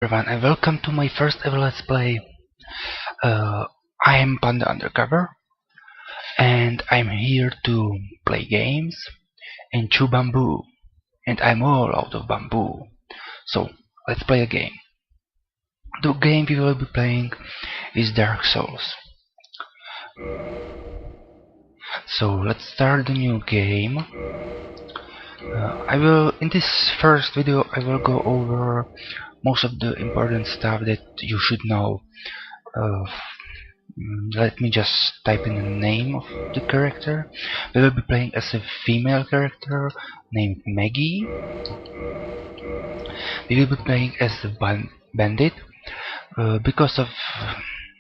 Everyone, and welcome to my first ever Let's Play. I am Panda Undercover, and I'm here to play games and chew bamboo, and I'm all out of bamboo. So, let's play a game. The game we will be playing is Dark Souls. So, let's start the new game. In this first video, I will go over most of the important stuff that you should know. Let me just type in the name of the character. We will be playing as a female character named Maggie. We will be playing as a bandit. Because of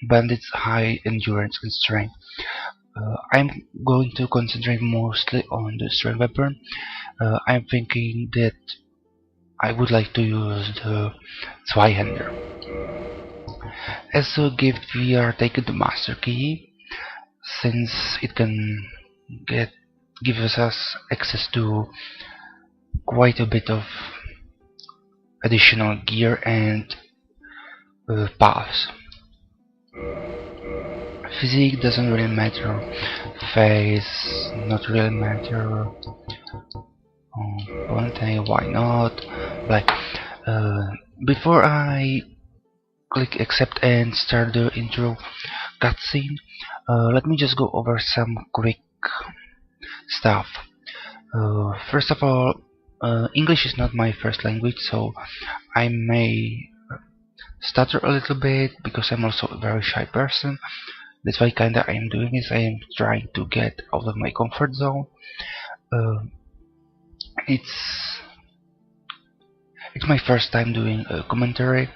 bandits' high endurance and strength, I'm going to concentrate mostly on the strength weapon. I'm thinking that I would like to use the Zweihander. As a gift, we are taking the Master Key, since it can give us access to quite a bit of additional gear and paths. Physique doesn't really matter, face not really matter. Why not? Before I click accept and start the intro cutscene, let me just go over some quick stuff. First of all, English is not my first language, so I may stutter a little bit because I'm also a very shy person. That's why kinda I am doing is I am trying to get out of my comfort zone. It's my first time doing a commentary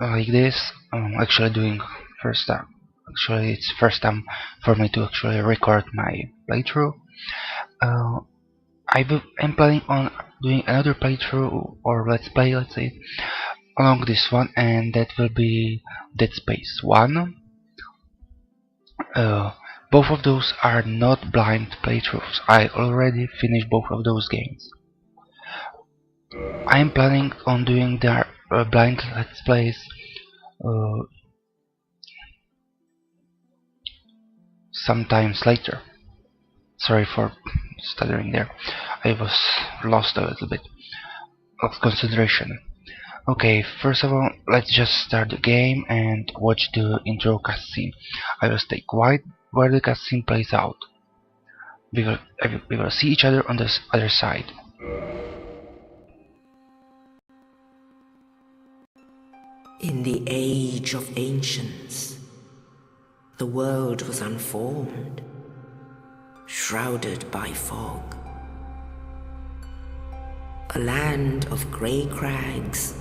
like this. Actually doing first time. Actually, it's first time for me to actually record my playthrough. I'm planning on doing another playthrough or let's play, let's say, along this one, and that will be Dead Space 1. Both of those are not blind playthroughs. I already finished both of those games. I am planning on doing their blind let's plays sometimes later. Sorry for stuttering there. I was lost a little bit of concentration. Okay, first of all, let's just start the game and watch the intro cutscene. I will stay quiet while the cutscene plays out. We will see each other on the other side. In the age of ancients, the world was unformed, shrouded by fog. A land of grey crags,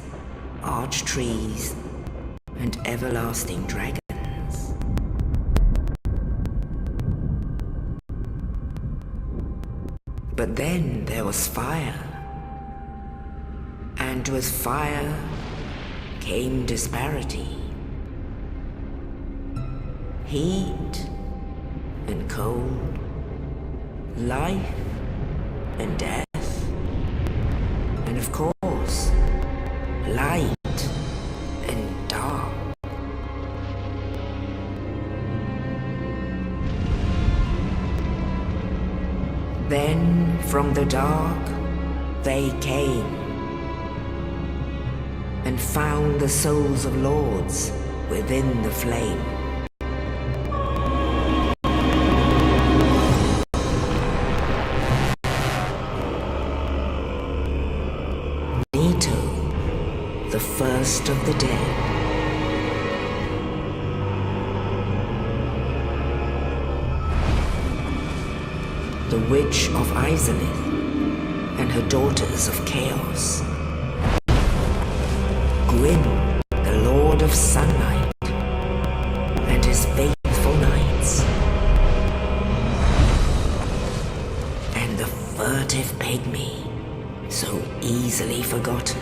arch trees, and everlasting dragons. But then there was fire, and with fire came disparity. Heat and cold, life and death, and of course, light and dark. Then from the dark they came and found the souls of lords within the flame. The first of the dead. The Witch of Izalith and her daughters of Chaos. Gwyn, the Lord of Sunlight, and his faithful knights. And the furtive pygmy, so easily forgotten.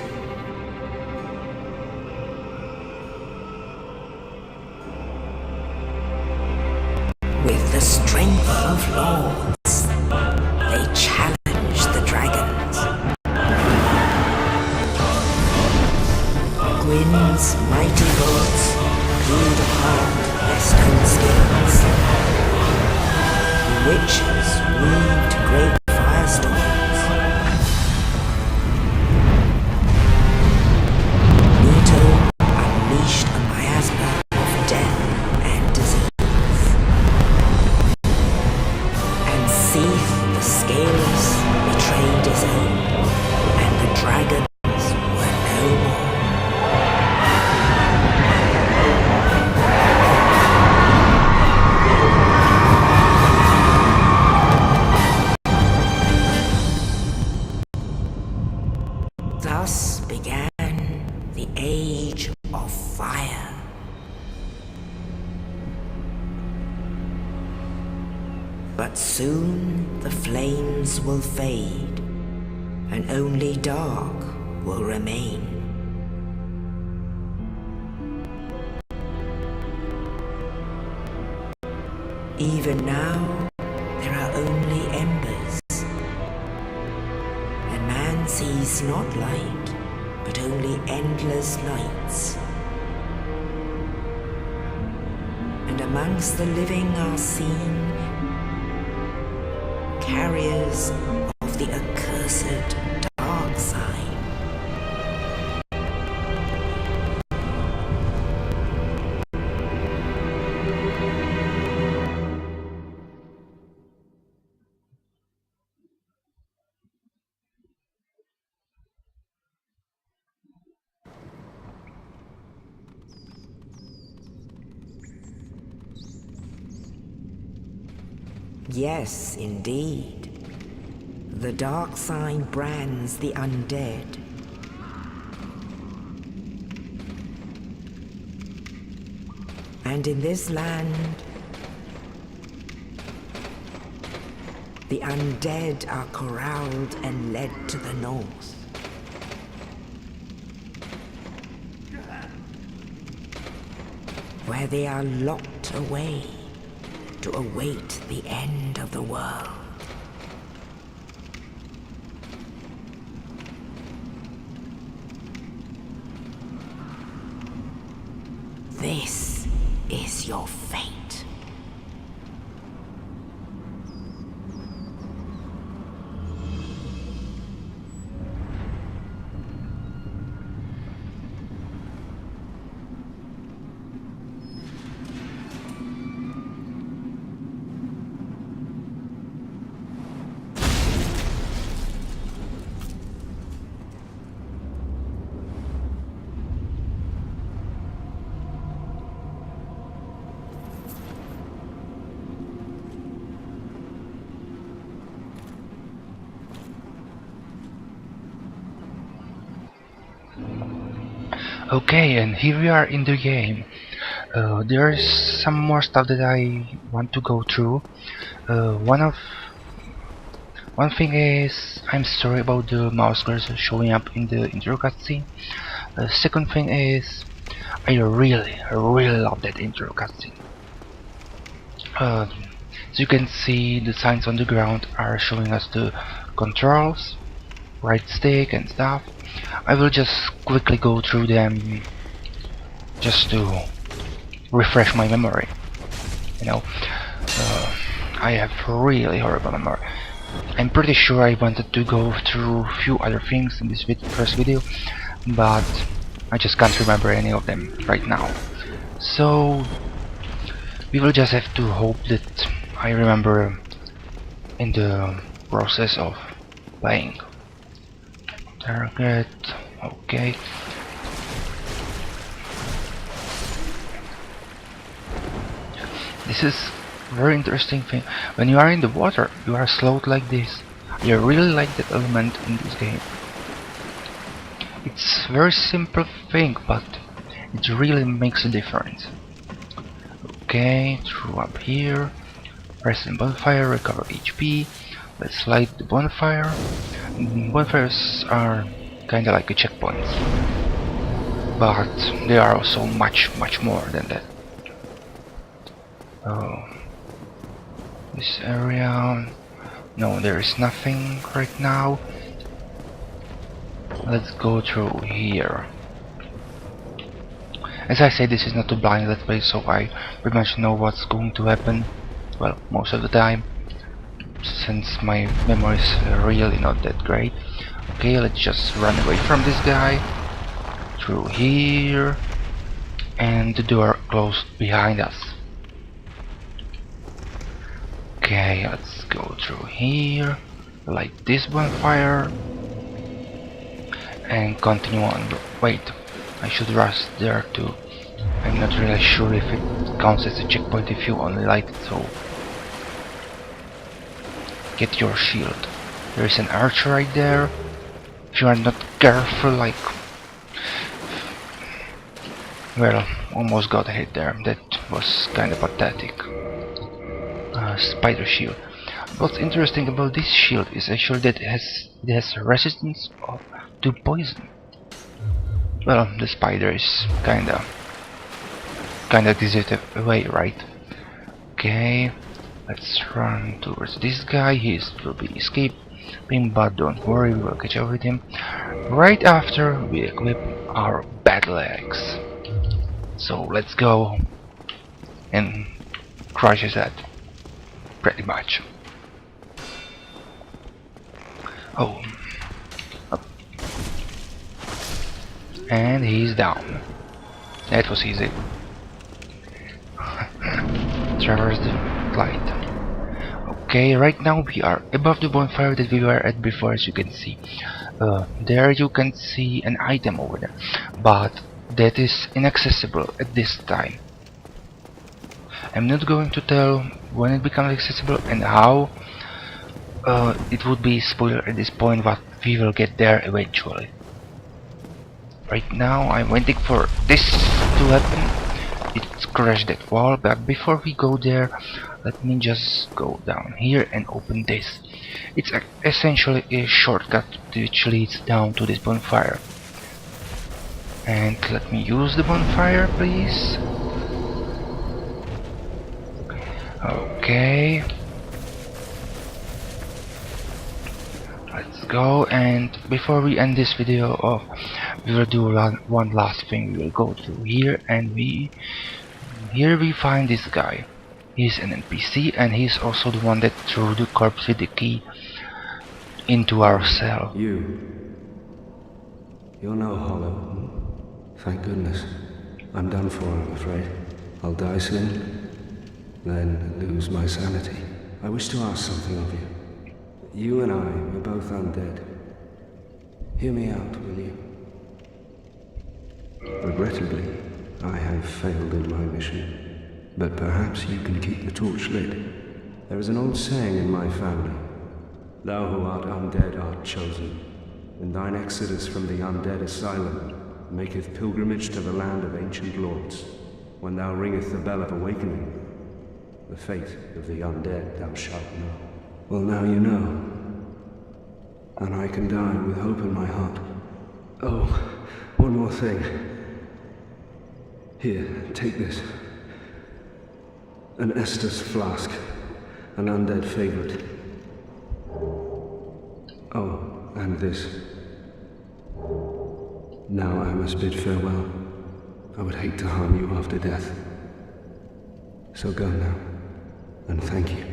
With the strength of lords, they challenged the dragons. wind's mighty bolts peeled apart their stone scales. The witches weaved great firestorms. Leto unleashed a miasma of death and disease. And Seath the Scaleless betrayed his own, and the dragons were no more. Thus began the Age of Fire. But soon the flames will fade, and only dark will remain. Even now, there are only embers, and man sees not light, but only endless nights. And amongst the living are seen carriers of the accursed dark side. Yes, indeed. The dark side brands the undead. And in this land, the undead are corralled and led to the north. Where they are locked away to await the end of the world. This is your fate. Okay, and here we are in the game. There's some more stuff that I want to go through. One thing is, I'm sorry about the mouse cursor showing up in the intro cutscene. Second thing is, I really love that intro cutscene. As you can see, the signs on the ground are showing us the controls, right stick and stuff. I will just quickly go through them just to refresh my memory. You know, I have really horrible memory. I'm pretty sure I wanted to go through a few other things in this first video, but I just can't remember any of them right now. So we will just have to hope that I remember in the process of playing. Target, okay. This is very interesting thing. When you are in the water, you are slowed like this. I really like that element in this game. It's a very simple thing, but it really makes a difference. Okay, through up here. Press the bonfire, recover HP. Let's light the bonfire. Bonfires are kinda like a checkpoint, but they are also much more than that. Oh, this area, no, there is nothing right now. Let's go through here. As I said, this is not a blind let's play, so I pretty much know what's going to happen, well, most of the time, since my memory is really not that great. Okay, let's just run away from this guy, through here, and the door closed behind us. Okay, let's go through here, light this bonfire, and continue on. Wait, I should rush there too. I'm not really sure if it counts as a checkpoint if you only light it, so get your shield. There is an archer right there. If you are not careful, like, well, almost got hit there. That was kind of pathetic. Spider shield. What's interesting about this shield is actually that it has resistance to poison. Well, the spider is kinda gives it away, right? Okay, let's run towards this guy. He will be escaping, but don't worry, we will catch up with him right after we equip our battle axe. So let's go and crush his head, pretty much. Oh, up. And he's down. That was easy. Traverse the light. Okay, right now we are above the bonfire that we were at before, as you can see. There you can see an item over there, but that is inaccessible at this time. I'm not going to tell when it becomes accessible and how. It would be spoiler at this point, but we will get there eventually. Right now I'm waiting for this to happen. It's crashed that wall, but before we go there, let me just go down here and open this. It's essentially a shortcut which leads down to this bonfire. And let me use the bonfire, please. Okay. Let's go, and before we end this video off, we will do one last thing. We will go through here, and here we find this guy. He's an NPC, and he's also the one that threw the corpse with the key into our cell. You're no hollow. Thank goodness. I'm done for, I'm afraid. I'll die soon, then lose my sanity. I wish to ask something of you. You and I are both undead. Hear me out, will you? Regrettably, I have failed in my mission, but perhaps you can keep the torch lit. There is an old saying in my family: thou who art undead art chosen, and thine exodus from the undead asylum maketh pilgrimage to the land of ancient lords. When thou ringeth the bell of awakening, the fate of the undead thou shalt know. Well, now you know, and I can die with hope in my heart. Oh, one more thing. Here, take this. An Estus flask, an undead favorite. Oh, and this. Now I must bid farewell. I would hate to harm you after death. So go now, and thank you.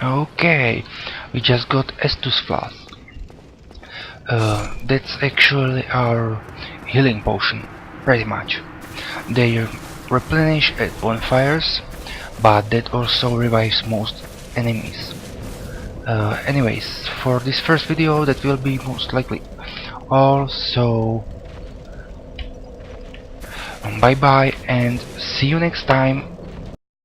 Okay, we just got Estus flask. That's actually our healing potion, pretty much. They replenish at bonfires, but that also revives most enemies. Anyways, for this first video that will be most likely all, so bye bye and see you next time.